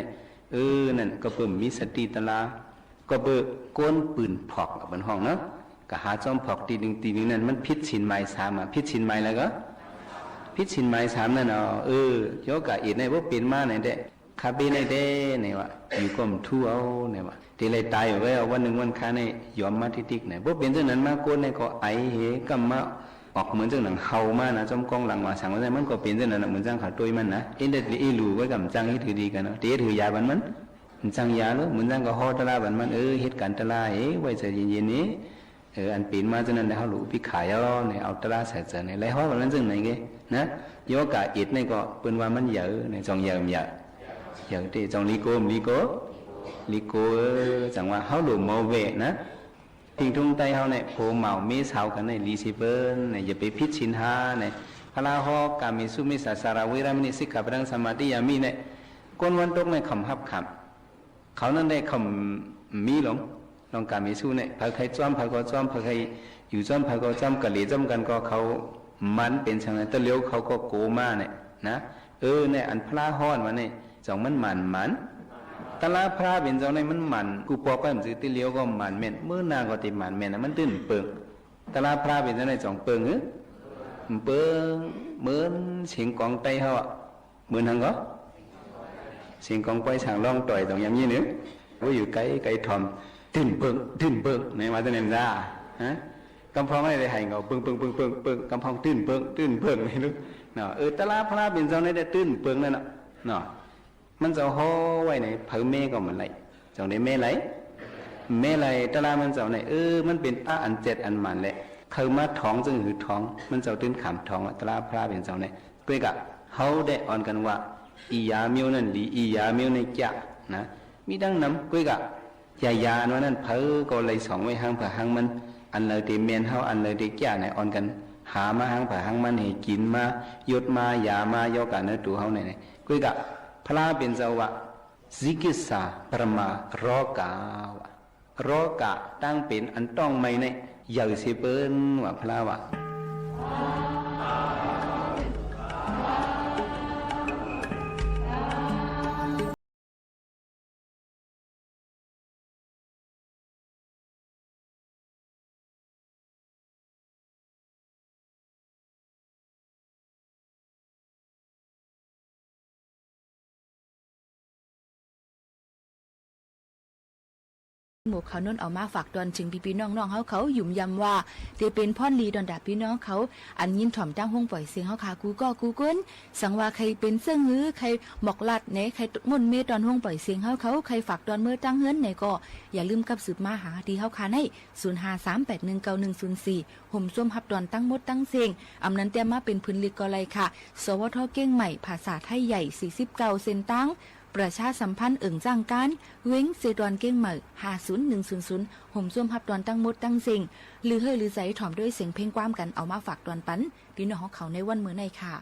นั่นก็เพิ่มมีสติตลาก็เบิกก้นปืนผอกบนห้องเนาะก็หาจอมผอกตีหนึ่งนั่นมันพิษชินไม้3อ่ะพิษชินไม้แล้วก็พิษชินไม้3นั่นโยกะอิดในพวกเป็นมาไหนเด้คาเบในเด้เนี่ยว่าอยู่ก็มทั่วเอาเนี่ยว่าตีเลยตายอยู่ไว้วันหนึ่งวันค้าเนี่ยยอมมาทิกเนี่ยพวกเป็นเจ้านั้นมาก้นเนี่ยก็ไอเหกัมมาออกเหมือนเจ้าหนังเฮามานะจอมกองหลังว่าสั่งว่ามันก็เป็นเจ้านั้นเหมือนจังขาตัวมันนะเอ็นเด็ดอีหลูไว้กับจังที่ถือดีกันเนาะตีถือยาบันมันจังยาแล้วเหมือนจังก็ฮอตลาบันมันเหตุการณ์ตลาไว้ใจเย็นๆนี้อันปีนมาเจ้านั้นเขาหลูพี่ขายเอาเนี่ยเอาตลาใส่เจอเนี่ยไรฮอตแบบนั้นจังไหนเงี้ยนะโยกะอิดเนี่ยก็เป็นว่ามันเยอะเนี่ยจองเยอะที่จองลีโก้จังว่าเขาหลุมโมเวนะทิ้งทุ่งไตเขาเนี่ยโผเมาเมสาวกันเนี่ยรีซิเบอร์เนี่ยอย่าไปพิชินหาเนี่ยพลาหอกามิสุมิสาสารวิรามินิสิกขับรังสมาธิยามีเนี่ย ก้นวันตกในคำฮับคำเขานั่นได้คำมีหลงลองการมีสู้เนี่ยพอใครจ้อมพอก็จ้อมพอใครอยู่จ้อมพอก็จ้อมกะเหลี่ยจ้อมกันก็เขามันเป็นช่างนั้นแต่เลี้ยวเขาก็โกมาเนี่ยนะเนี่ยอันพระฮ้อนมาเนี่ยจองมันมันตลาพระเป็นจองในมันมันกูปอกก็มันซื้อที่เลี้ยวก็มันเม่นเมื่อนางก็ติมันเม่นนะมันตื่นเปิงตลาพระเป็นจองในจองเปิงเปิงเหมือนเสียงกองไตเขาอ่ะเหมือนทางก็เสียงกองไปฉางล่องต่อยตรงอย่างนี้นึกว่าอยู่ไกลทอมตื่นเปิงในมาตะเนมจ้าฮะกำพองไม่ได้ให้เงาเปิงกำพองตื่นเปิงไม่รู้เนาะตลาพระเป็นจองในได้ตื่นเปิงนั่นเนาะมันจะห่อไว้ในเผาเมก็เหมือนไรจองในเมไรตลามันจะในมันเป็นอันเจ็ดอันมันแหละเขามาท้องจึงหือท้องมันจะตื่นขำท้องตลาพระเป็นจองในก็กะเขาได้อ่อนกันว่าอียาเมียวนั่นหรืออียาเมียวในจ่านะมีดังน้ำก็กะยานั่นเผาก็เลยสองไว้ห้างเผื่อห้างมันอันเลยตีเมียนเฮาอันเลยตีจ่าในอ่อนกันหามาห้างเผื่อห้างมันให้กินมายดมายามายกันเนื้อตัวเฮาในก็กะพระเป็นเจ้าวะซิกิสาประมารอการอกะตั้งเป็นอันต้องไม่ในอยากเสียเปิ้นว่าพระวะหมู่เขานนเอามาฝากตอนจึงพี่น้องเขาหยุ่มยำว่าเตเป็นพ่อนลีดอนดาพี่น้องเขาอันยินถ่อมตั้งห้องปล่อยเสียงเขาขากูก้นสังว่าใครเป็นเสื้อหื้อใครหมอกลัดไหนใครมนเมตอนห้องปล่อยเสียงเขาใครฝากตอนเมื่อตั้งเฮือนไหนก็อย่าลืมกับสืบมาหาดีเขาคาใน0538191104ห่มส้มฮับตอนตั้งมดตั้งเสียงอำนั้นเตรียมมาเป็นพื้นลิกกอไลค่ะสวทเก้งใหม่ภาษาไทยใหญ่49เซนตั้งประชาสัมพันธ์จ้างการเว้งเซดอนเก้งเหมอ50100ห่มส้วมฮับตอนตั้งมดตั้งเสียงหรือเฮยหรือใจถ่อมด้วยเสียงเพลงความกันเอามาฝากตอนปันพี่น้องของเขาในวันมื้อในค่ะ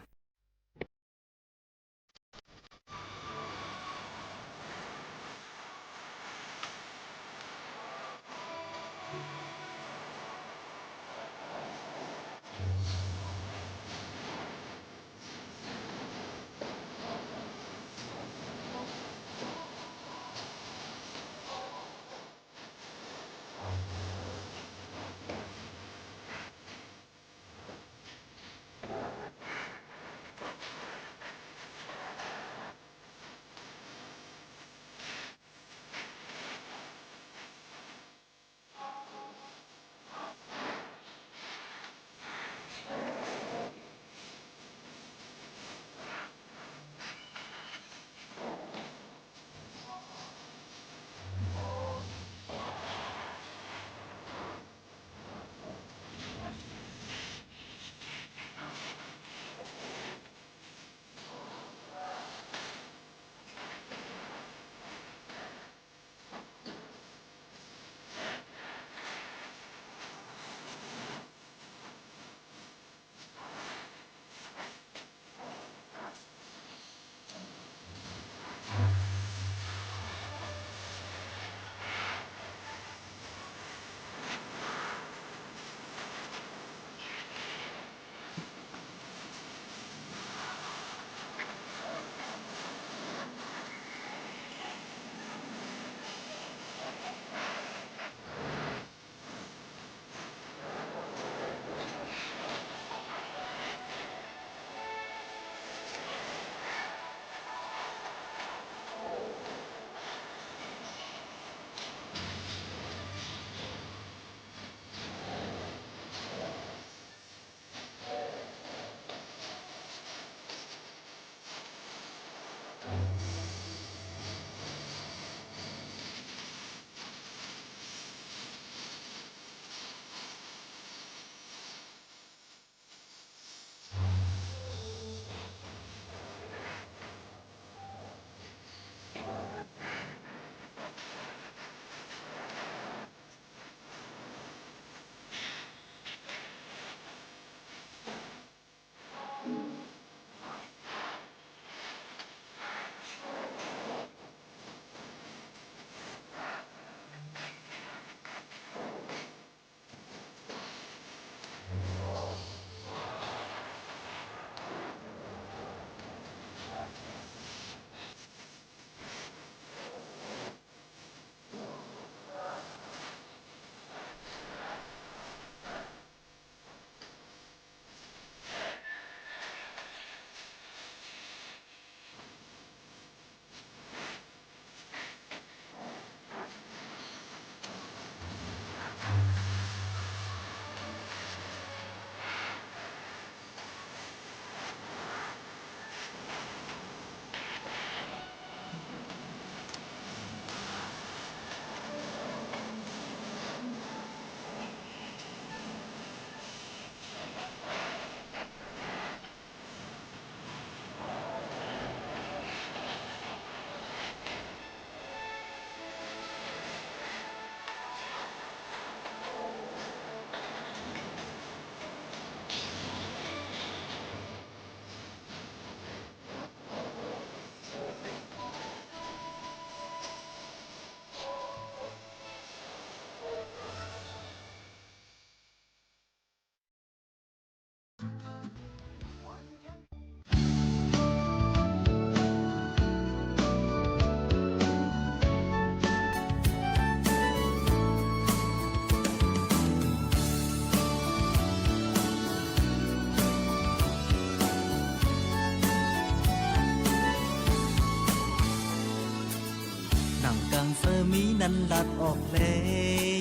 มีนันลัดออกเลย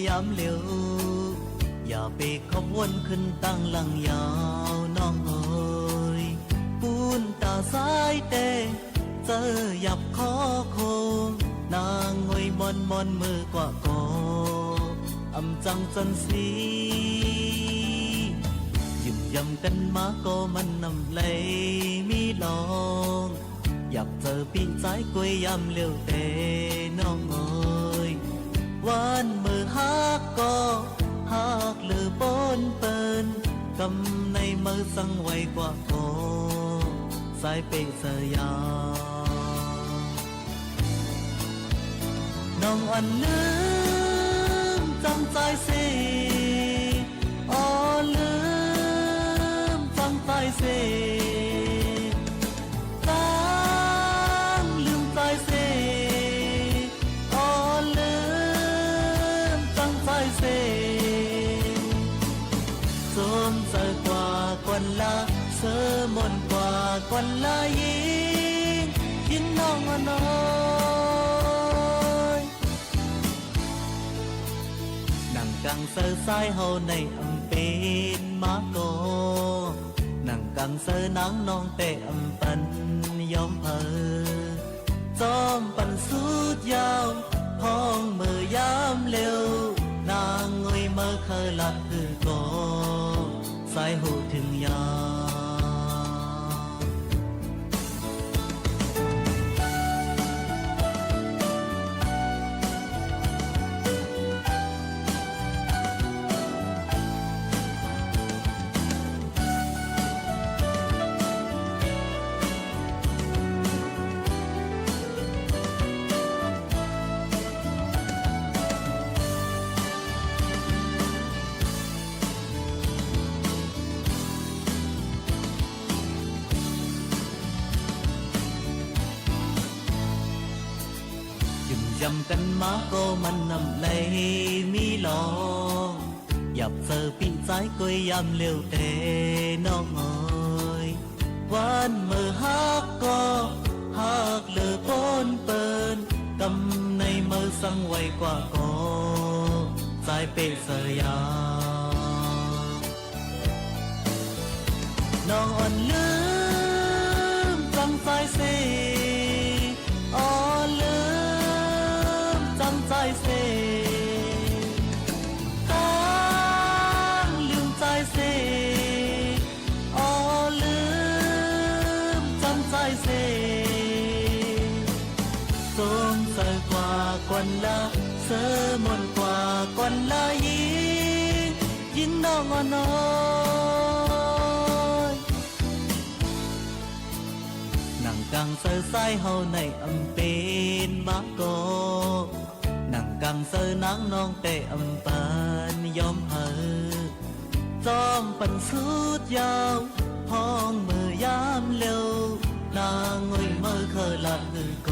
ยามเร็วอย่าไปขบวนขึ้นตั้งหลังยาวน้องเอ๋ยปูนตาซ้ายเตเจอหยับคอโคนางงอยมอนมือกว่าโกอำจังจันสียิ้มยำกันมาก็มันนำไหลมีลองอยากเจอปีใจกวยยำเลี้ยวเตน้องเอ๋ยวันมือฮักก็ฮักหรือปนเปิ้นกำในมือสั่งไว้กว่าโกสายเปเสยาน้องอันลืมจำใจสิอ๋อลืมจำใจสิตั้งลืมใจสิอ๋อลืมจำใจสิจมเจอกว่ากวนละเสือมนกว่ากวนละยิงน้องอ่ะน้อยนั่งกังเสือสายเฮาในอำเป็นมาโกนั่งกังเสือนางน้องเตะอำปันยอมเพอจอมปันสุดยาวพ้องมือยามเร็วนางงอยเมื่อเคยหลับคือโกสายหูถึงยายำกันมาก็มันนำไหลมีลองอยากเจอปีใจก็ยำเร็วเตน้องเอ๋ยวันมือฮักก็ฮักเลือปนเปิ้นกำในมือสั่งไว้กว่าก็ใจเปเสยาน้องอ่อนลืมจำใจสิอ๋อลืมจำใจสิตั้งลืมใจสิอ๋อลืมจำใจสิสมเสกว่ากวนละเสือมนกว่ากวนละยิงน้องอ่ะน้อยนั่งกังเสือสายเฮาในอำเป็นมาโกนั่งกังเสือนางน้องเตะอำปันยอมเพอจอมปันสุดยาวพ้องมือยามเร็วนางงอยเมื่อเคยหลับคือโก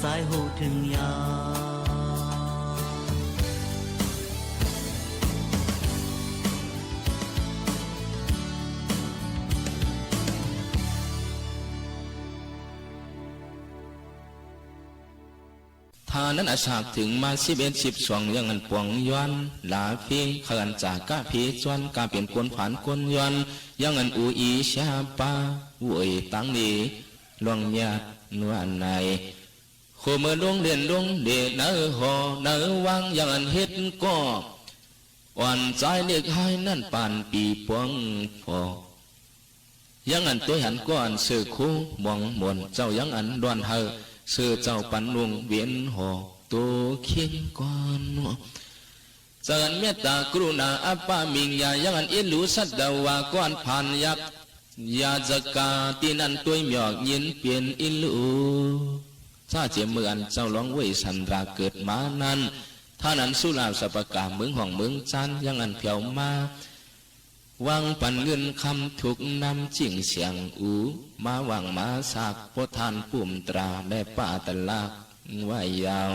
สายหูถึงยาทานั้นอาชากถึงมา11-12ยังอันปวงย้อนหลาเพียงเขินจากกะพีจวนกาเป็นกวนผ่านกวนย้อนยังอันอูอีชาปาโวยตังนี้ลวงญาตินวลในโคเมื่อลงเด่นลงเดเนอหอเนอวังยังอันเฮ็ดก็อ่อนใจเล็กให้นั่นปานปีปวงพอยังอันตัวหันก้อนสื่อคู่มองมนเจ้ายังอันดวนเฮอสื่อเจ้าปันวงเวียนหอตัวเขียนก่อนเจริญเมตตากรุณาอัปปามิงยายังอันอิลูสัตดาวาก้อนผ่านยักยาจกาตีนันตัวหยอกยินเปลี่ยนอิลูซาเจียเมือนเจ้าร้องเวสันราเกิดมานั้นท่านั้นสุราสปกาเมืองห้องเมืองจันยังอันเพียวมาวางปันเงินคำถูกนำจิ่งเสียงอูมาวางมาสากโพธานปุ่มตราแม่ป้าตะลากไว้ยาว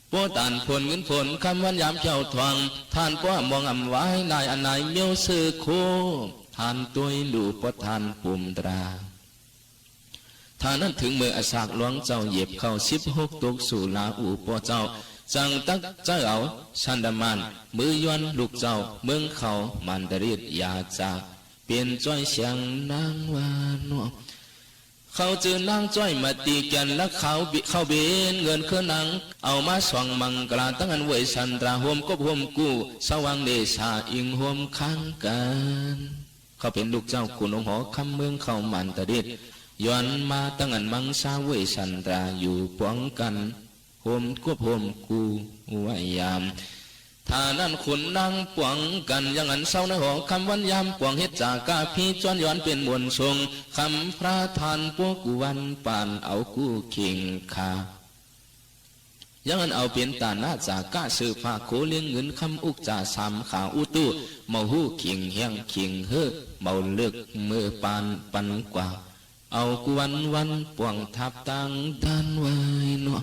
โพตานผลเงินผลคำวันยามเจ้าทองท่านป้ามองอำไว้นายอันไหนเมียวซื้อโคท่านตัวลูกโพธานปุ่มตรา ถ้านั้นถึงมืออาสากหลวงเจ้าเหยียบเข้า16ตกสู่ลาอูปอเจ้าจังตักเจ้าเอาชันดามันมือยวนลูกเจ้าเมืองเขามันดริดยาจากเปลี่ยนจ้อยเสียงนางวานวเขาจือนางจ้อยมาตีแกนและเขาเบนเงินเครื่องนังเอามาสว่างมังกลาตั้งอันเวยสันตราโฮมก็โฮมกู้สว่างเดชาอิงโฮมข้างกันเขาเป็นลูกเจ้ากุนองหอคำเมืองเขามันตะดิดย้อนมาตั้งอันมังสาเวยสันตราอยู่ป้องกันโฮมก็โฮมกู้ไว้ยามถ้านั้นขุนนางปวงกันยังอันเศร้าในหอคำวันยามปวงเฮ็ดจากกาพีจวนย้อนเป็นมวลทรงคำพระทานพวกกูวันปานเอากู้เข่งขายังอันเอาเปลี่ยนตาหน้าจากกาสืบฝากโคเลี้ยงเงินคำอุกจ่าสามขาอุตุเมาหู้เข่งเฮียงเข่งเฮเมาเลือกมือปานปันกว่าเอากูวันปวงทับตังด้านไว้เนาะ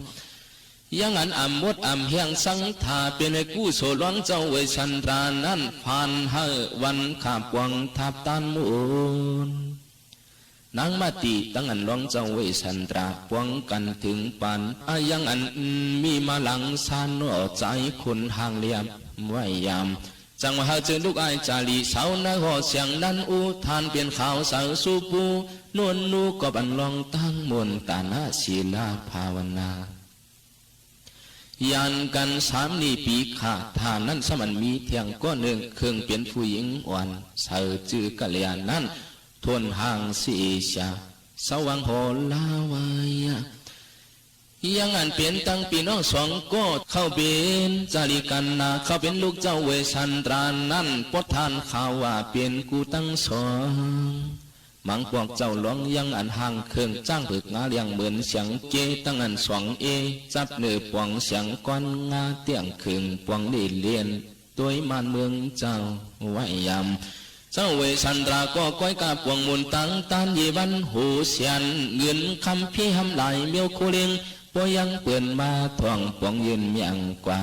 ยังอันอำมดอำเฮียงสังทาเป็นไอ้กู้โสหลวงเจ้าเวชันตรานั้นผ่านเฮวันขาบวังทับตันมูลนางมาตีตั้งอันหลวงเจ้าเวชันตราปวงกันถึงปานยังอันมีมาหลังสานนอใจคนห่างเลียมไว้ยามจังว่าเจอลูกไอจาลีเสาหน้าหอเสียงนั้นอูทานเปลี่ยนข่าวสาวสูปูนวลนูก็บันลองตั้งมนตานาศีลาภาวนายันกันสามนีปีขาทานนั้นสมันมีเทียงก้อนหนึ่งเครื่องเปลี่ยนผู้หญิงอ่อนเสือจื้อกะเลียนนั้นทวนห่างสีชาสว่างโหลาวายยังอันเปลี่ยนตั้งปีน้องสองก็เข้าเป็นจาริกันนาเขาเป็นลูกเจ้าเวสันตรานั้นปดทานข่าวว่าเปลี่ยนกูตั้งสองมังพวกเจ้าหลวงยังอันห่างเครื่องจ้างผึกงาเลี้ยงเหมือนเสียงเจตั้งอันสองจับเนื้อปวงเสียงก้อนงาเตียงขึงปวงดีเลียนตัวมันเมืองเจ้าไว้ยำเจ้าเวสันตราก็ก้อยกาปวงมุนตังตานยีวันหูเสียนเงินคำพี่หำไหลเมียวโคเลียงปวยังเปื่อนมาท่องปวงยืนเมียงกว่า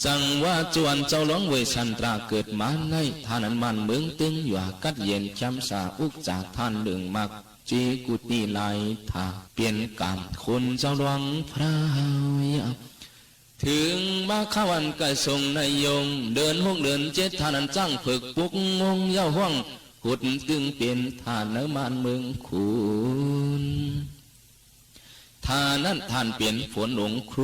จังว่าจวนเจ้าหลวงเวสันตราเกิดมาในท่านั้นมันเมืองตึงอยู่กัดเย็นช้ำสาอุกจากท่านเดืองมักจีกุตีลายถาเปลี่ยนกามคนเจ้าหลวงพระถึงมาข้าวันก็ทรงนายยงเดินห้องเดินเจ็ดท่านั้นจ้างฝึกปุกงงเย้าห้องหุดตึงเป็นท่านเนื้อมันเมืองขุนท่านั้นท่านเปลี่ยนฝนหลงค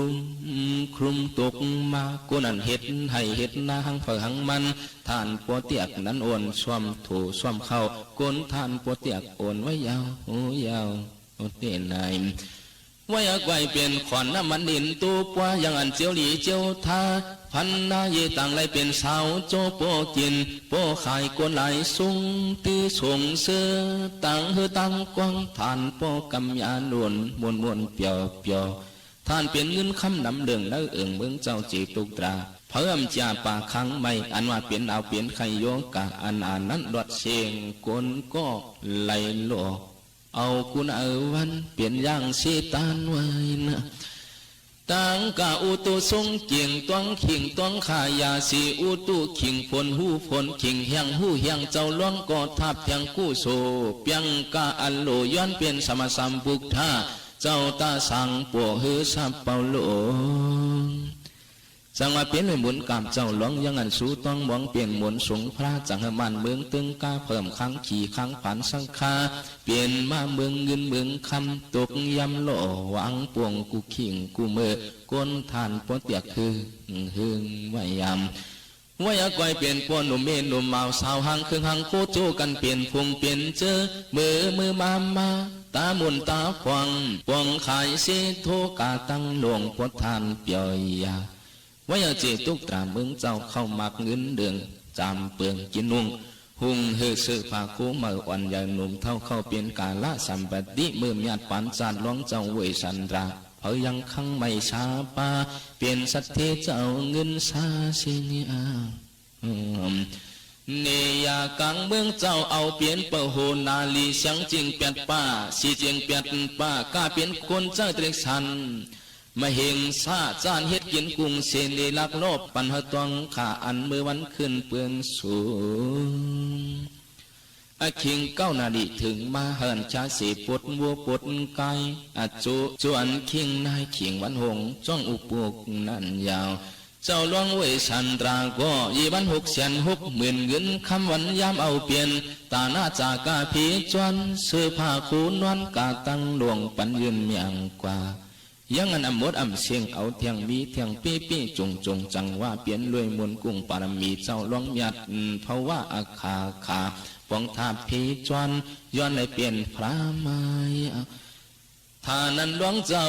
รุมตกมากูนั่นเห็ดให้เห็ดนาหังเผหังมันท่านปวเตียกนั้นโอนสวมถูสวมเข้าก้นท่านปวเตียกโอนไว้ยาวโอ้ยาวโอเตนายไว้ไว้เปลี่ยนขอนน้ำมันดินตัวปัวยังอันเจียวหลีเจียวทาพันนาเยต่างไรเป็นสาวโจโปกินโปขายกวนไหลสุงตีส่งเสือต่างเฮต่างกวางท่านโปกำยานวลมวนเปียวท่านเปลี่ยนเงินคำนำเดืองแล้วเอิงเมืองเจ้าจีตุกตราเพิ่มจ่าป่าคังไม่อันว่าเปลี่ยนเอาเปลี่ยนไขโยกะอันนั้นดวดเชียงกนก็ไหลหลอกเอาคุณเอาวันเปลี่ยนย่างสีตานไว้นะตังกาอุตุทรงเกียงตวงขิงตวงขายาสีอุตุขิงฝนหูฝนขิงเฮียงหูเฮียงเจ้าล้วนกอดทับเพียงกู้โซเพียงกาอันโลย้อนเป็นสมสัมปุกท่าเจ้าตาสังปวหือสับเปาโลจังว่าเปลี่ยนให้หมุนกับเจ้าหลวงยังอันสู้ต้องมองเปลี่ยนหมุนสงพระจังให้มันเมืองตึงกาเพิ่มขังขี่ขังผันสังคาเปลี่ยนมาเมืองเงินเมืองคำตกยำหล่อหวังปวงกูขิงกูเมื่อก้นทานปวดเตียกคือหึงไว้ยำว่าอยากไว้เปลี่ยนปวหนุ่มเมนหนุ่มเมาสาวหังคือหังโคโจกันเปลี่ยนพงเปลี่ยนเจอมือมาตามุนตาฟวังปวงขายเสโทกาตั้งหลวงปวดทานเปียยาว่าอยากเจตุกตราเมืองเจ้าเข้ามักเงินเดืองจำเปลืองกินนุ่งหุงเฮสือผาคูเมื่อวันใหญ่หนุ่มเท่าเข้าเปลี่ยนกาละสัมปติเมื่อมีอัดปันจานหลวงเจ้าเวสันตราเผยยังขังไม่ชาปาเปลี่ยนสัตเทเจ้าเงินซาเสียเนียกังเมืองเจ้าเอาเปลี่ยนเปโหนาลีเสียงจริงเปียดป้าสีเจียงเปียดป้ากาเปลี่ยนคนเจ้าเตรกสันมาเฮงซาจานเฮ็ดกินกุ้งเสนดีลักโลบปันหตวงขาอันเมื่อวันขึ้นเปลืองสูง คิงเก้านาดีถึงมาเฮินชาสีปดวัวปดไก่จุจวนคิงนายขิงวันหงจ้องอุปุกนั่นยาวเจ้าหลวงเวสันตราก็ยีบัน660,000เงินคำวันยามเอาเปลี่ยนตาหน้าจากาผีจวนเสื้อผ้าคูนวลกาตั้งหลวงปันยืนเมียงกว่ายังอันอมดอำเสียงเอาเทียงมีเทียงปี้จงจังว่าเปลี่ยนรวยมวลกุ้งปารมีเจ้าหลวงยัดเพราะว่าอาคาปองทาผีจวนย้อนเลยเปลี่ยนพระไม้ถ้านั้นหลวงเจ้า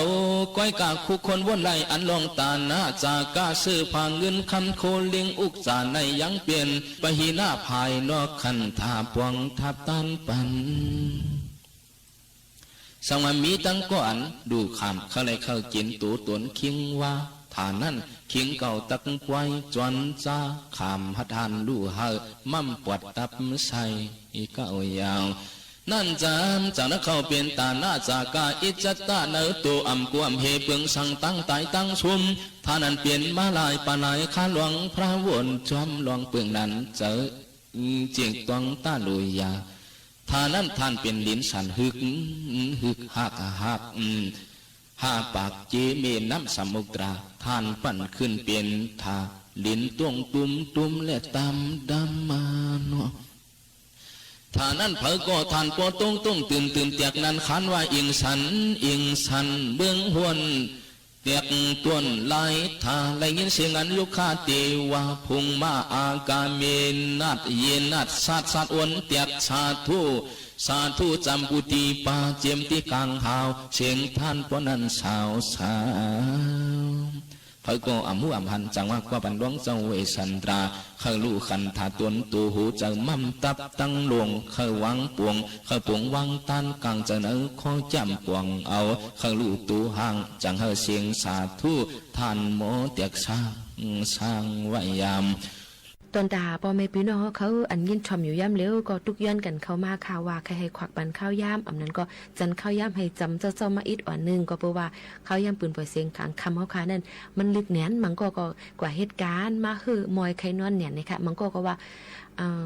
ก้อยกาคุคนวนไหลอันลองตาหน้าจากาซื้อผ่าเงินคำโคเลียงอุกจาในยังเปลี่ยนปหีหน้าภายนอกขันทาปวงทับตันปันสังวามีตั้งก่อนดูขามเขาเลยเข้ากินตูตนคิงว่าฐานนั้นคิงเก่าตักปวยจวนจ้าขามหัดหันดูเฮอมั่มปวดตับใส่อีกเก้ายาวนั่นจำจากนักเข้าเปลี่ยนตาหน้าจากาอิจตาเนื้อตัวอ่ำกวมเฮเปลืองสั่งตั้งไตตั้งชุมท่านั้นเปลี่ยนมาลายปานายข้าหลวงพระวนจอมหลวงเปลืองนั้นเจอเจียงตวงตาลุยยาท่านั้นท่านเป็นลิ้นสันหึกหักหาปากเจเมน้ำสมุตราท่านปั่นขึ้นเปลี่ยนท่าลิ้นต้วงตุ้มและตำดำมาเนาะท่านั้นเผอก็ท่านปอตุ้งตื่นเตียกนั้นขันว่าอิงสันเบื้องหวนเตียกต้นลายท่าไรยินเสียงอันลูกค้าเตวาพุงมาอากาเมนัดเยนัดสัดอ้วนเตียกสาธุจำกุฏิปาเจียมที่กลางหาวเสียงท่านปอนั้นสาวเผอก็อำหูอำหันจังว่ากว่าบันหลวงเจ้าเวสันตราเขาลู่ขันถาตวนตูหูเจ้ามั่มตับตั้งหลวงเขาวังปวงเขาปวงวังตันกลางเจ้าเนื้อข้อจำปวงเอาเขาลู่ตูห่างจังเฮเสียงสาธุท่านโมเตียกสร้างไว้ยามตอนดาปอเมปีน้องเขาอันยินชมอยู่ย่ำเลี้ยวก็ทุกย้อนกันเข้ามาข่าวว่าใครให้ควักปันข้าวย่ำอำนั้นก็จันข้าวย่ำให้จำเจ้ามาอิดอ่อนหนึ่งก็เพราะว่าข้าวย่ำปืนปล่อยเสียงขางคำเขาขานั่นมันลึกแหนนมันก็กว่าเหตุการณ์มาคือมอยใครนอนเนี่ยนะคะมันก็ว่า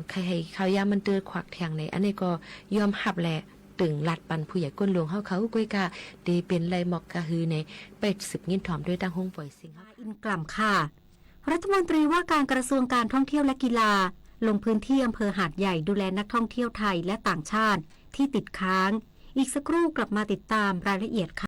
ใครให้ข้าวย่ำมันเตือนควักแทงในอันนี้ก็ยอมหับแหละตึงลัดปันผู้ใหญ่ก้นหลวงเขาก้อยกาดีเป็นไรหมอกกะฮือในเป็ดสืบยินถ่อมด้วยตั้งห้องปล่อยเสียงอินกล่ำค่ะรัฐมนตรีว่าการกระทรวงการท่องเที่ยวและกีฬาลงพื้นที่อำเภอหาดใหญ่ดูแลนักท่องเที่ยวไทยและต่างชาติที่ติดค้างอีกสักครู่กลับมาติดตามรายละเอียดค่ะ